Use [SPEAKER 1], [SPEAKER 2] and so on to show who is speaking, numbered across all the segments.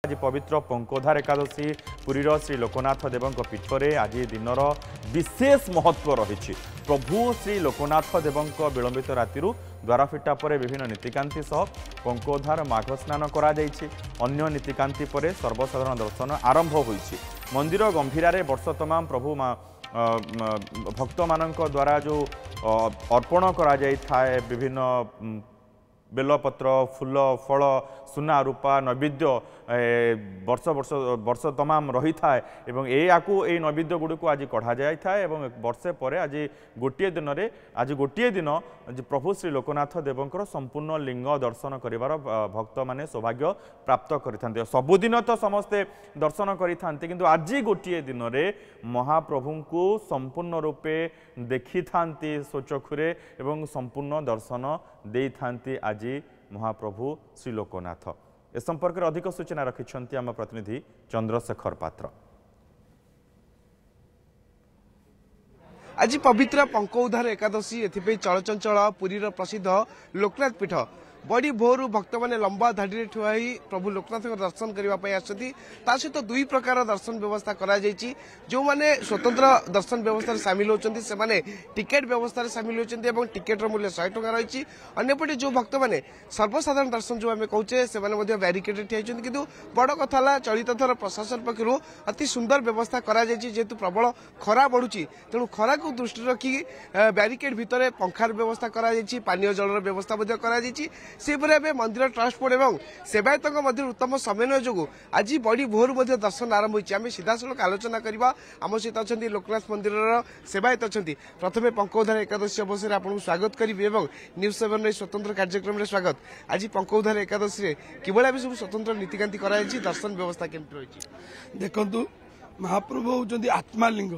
[SPEAKER 1] आज पवित्र पंकोधार एकादशी पुरीर श्री लोकनाथ देवों पीठरे आज दिनर विशेष महत्व रही। प्रभु श्री लोकनाथ देवों विलंबित राति द्वारफिटा पर विभिन्न नीतिकांति सह पंकोधार माघ स्नान अन्य नीतिकांति पर सर्वसाधारण दर्शन आरंभ होइछि। मंदिर गंभीर वर्ष तमाम प्रभु भक्त मानक द्वारा जो अर्पण करा जाए विभिन्न बेलपत्र फूल फल सुना रूपा नैवेद्य वर्ष तमाम रही थाए यही नैवेद्य गुड़ी को आज कढ़ा जाए वर्षे पर आज गोटे दिन प्रभु श्री लोकनाथ देवंकर संपूर्ण लिंग दर्शन करिवार भक्त माने सौभाग्य प्राप्त करिथांते। सबुदिन तो समस्ते दर्शन करिथांते किंतु आज गोटे दिन रे महाप्रभु को संपूर्ण रूपे देखि थांती स्वचक्षुरे एवं संपूर्ण दर्शन देई थांती आज महाप्रभु श्री लोकनाथ। ए संपर्क में अधिक सूचना रखिछंती आम प्रतिनिधि चंद्रशेखर पात्र।
[SPEAKER 2] आज पवित्र पंकोधार एकादशी एथिपे चलचंचल पुरीर प्रसिद्ध लोकनाथ पीठ बड़ी भोर भक्त मैंने लंबा धाड़ी ठुआई प्रभु लोकनाथ दर्शन करने आसती। सहित दुई प्रकार दर्शन व्यवस्था करा जायछि। जो माने स्वतंत्र दर्शन व्यवस्था सामिल होचंती से माने टिकेट व्यवस्था सामिल होचंती एवं टिकेट मूल्य 100 टका रही। अन्यपटे जो भक्त मैंने सर्वसाधारण दर्शन जो आम कहूचे से बैरिकेड ठिया किंतु बड़ कथा चलित थर प्रशासन पक्षर अति सुंदर व्यवस्था करा जायछि। जेहेतु प्रबल खरा बढ़ुची तेणु खरा को दृष्टि रखी बैरिकेड भितर पंखार व्यवस्था करा जायछि, पानीय जलर व्यवस्था करा जायछि। सेपरि मंदिर ट्रांसपोर्ट एवं सेवायतों मध्य उत्तम समन्वय जो आज बड़ी भोर दर्शन आरंभ होती। आम सीधासख आलोचना करवा आम सहित अच्छा लोकनाथ मंदिर सेवायत अच्छा। प्रथम पंकोधार एकादशी अवसर आपको स्वागत करी न्यूज 7 स्वतंत्र कार्यक्रम स्वागत। आज पंकोधार एकादशी किभली सब स्वतंत्र नीतिकांति कराई दर्शन व्यवस्था केमती रही?
[SPEAKER 3] देखु महाप्रभु होती आत्मालिंग।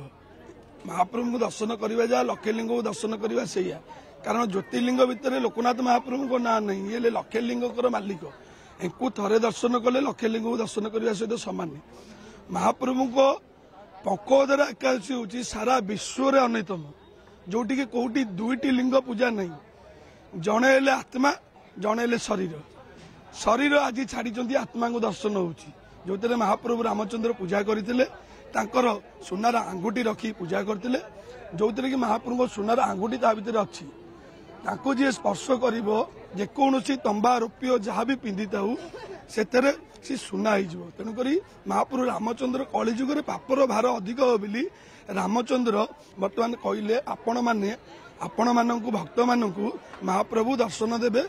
[SPEAKER 3] महाप्रभु को दर्शन करवा जा लक्षे लिंग को दर्शन करवा से कारण ज्योतिर्लिंग भितर लोकनाथ महाप्रभु को ना नहीं ये लक्षे लिंग मालिक इनको थरे दर्शन कले लक्षे लिंग को दर्शन करने सहित सामान। महाप्रभु को पंकोधार एकादशी हूँ सारा विश्व रे अन्यतम जोटि कि कौटी दुईटी लिंग पूजा नहीं। जड़े हेले आत्मा जड़े हेले शरीर। शरीर आज छाड़ी आत्मा को दर्शन होची जो महाप्रभु रामचंद्र पूजा करते सुनार आंगुठी रखी पूजा करते जो कि महाप्रभु को सुनार आंगुठी ता भीतर अच्छी ताको जी स्पर्श करिवो जेकोसी तंबा रुपये जहाँ भी पिंधि थाऊ से सुना हो। तेणुक महाप्रभु रामचंद्र कलिजुगे पापर भार अधिक हो बोली रामचंद्र बर्तमान कहले आपण मान भक्त मान महाप्रभु दर्शन देवे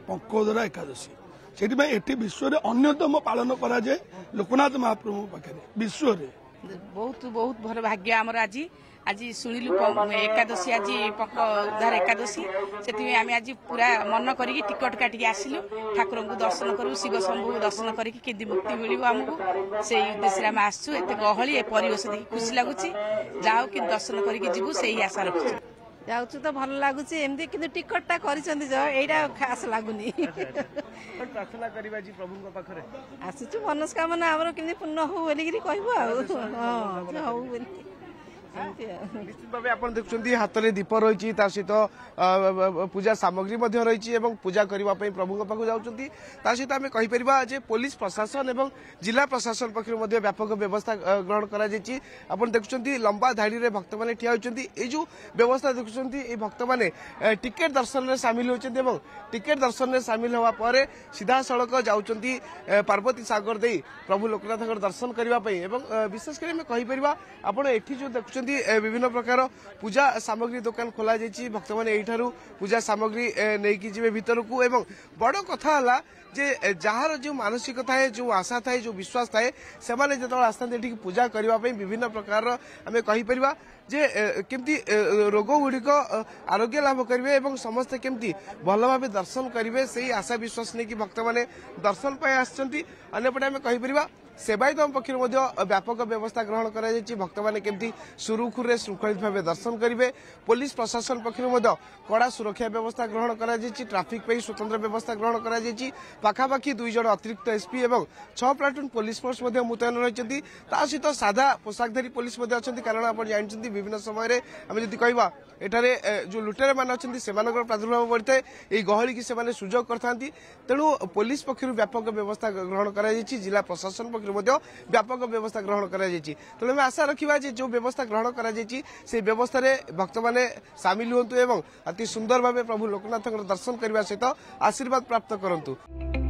[SPEAKER 3] पंकोधार एकादशी। से विश्व अन्यतम पालन कराए लोकनाथ महाप्रभु पाखे विश्व
[SPEAKER 4] बहुत बहुत भर भाग्य आमर आज शुणिलु एकादशी आज पंकोधार एकादशी से आम आज पूरा मन करी टिकट काटिक आसिलु ठाकुर को दर्शन करूँ शिव शंभु दर्शन करके मुक्ति मिल आमको से उद्देश्य आम आसु एत गहली परिवेश देखिए खुशी लगुच जाओ कि दर्शन करके जीवु से आशा रखुଛୁ।
[SPEAKER 5] जाऊँ तो भल लगुच एमती कि टिकटा कर खास लगुनि
[SPEAKER 2] प्रार्थना करबा जी प्रभु पाखरे
[SPEAKER 5] आसुचु मनस्कामना आमर केमती पूर्ण हो बोलिकी कहबो हो
[SPEAKER 2] निश्चित भाव आप देखुं हाथ में दीप रही सहित पूजा सामग्री रही पूजा करने प्रभु पाक जाऊँगी। सहित आम कहीपर पुलिस प्रशासन एवं जिला प्रशासन पक्ष व्यापक व्यवस्था ग्रहण कर देखुं लंबा धाड़ी में भक्त मैंने ठिया होती। जो व्यवस्था देखुं भक्त मैंने टिकेट दर्शन में सामिल होती टिकेट दर्शन में सामिल होगा पर सीधा सड़क जाऊँगी पार्वती सागर दे प्रभु लोकनाथ दर्शन करने विशेषकर कहीपर आप जो देखुं विभिन्न प्रकार पूजा सामग्री दुकान खोल जाइए भक्त मैंने यू पूजा सामग्री नहीं जी भीतर को एवं बड़ कथा है जे जार जो मानसिकता है जो आशा थाए जो विश्वास थाए से जो आसता पूजा करने विभिन्न प्रकार आम कहीपर जे केमती रोग गुड़िक आरोग्य लाभ करेंगे और समस्ते केमती भल भाव दर्शन करेंगे से आशा विश्वास नहीं कि भक्त मैंने दर्शन पाई आसछंती। अन्यपटे आम कहीपर सेवायतों पक्षर व्यापक व्यवस्था ग्रहण कर भक्त मैंने केमती सुरुखुरे श्रृंखलित भाव दर्शन करेंगे। पुलिस प्रशासन पक्षर कड़ा सुरक्षा व्यवस्था ग्रहण कर ट्राफिक स्वतंत्र व्यवस्था ग्रहण कर पाखापाखि 2 जन अतिरिक्त एसपी और 6 प्लाटून पुलिस फोर्स मुतयन रही सहित साधा पोशाकधारी पुलिस अच्छा कारण आप जानते विभिन्न समय आम जदि कहवा एठारे जो लुटेरा मान अच्छा से प्रादुर्भाव बढ़ी है गहली की से सुजोग करते तेणु पुलिस पक्ष व्यापक व्यवस्था ग्रहण कर जिला प्रशासन पक्ष व्यापक व्यवस्था ग्रहण कर तेणु आशा रखा जो व्यवस्था ग्रहण कर व्यवस्था भक्त मैंने सामिल हूँ एवं अति सुंदर भाव प्रभु लोकनाथ दर्शन करने सहित आशीर्वाद प्राप्त करूँ।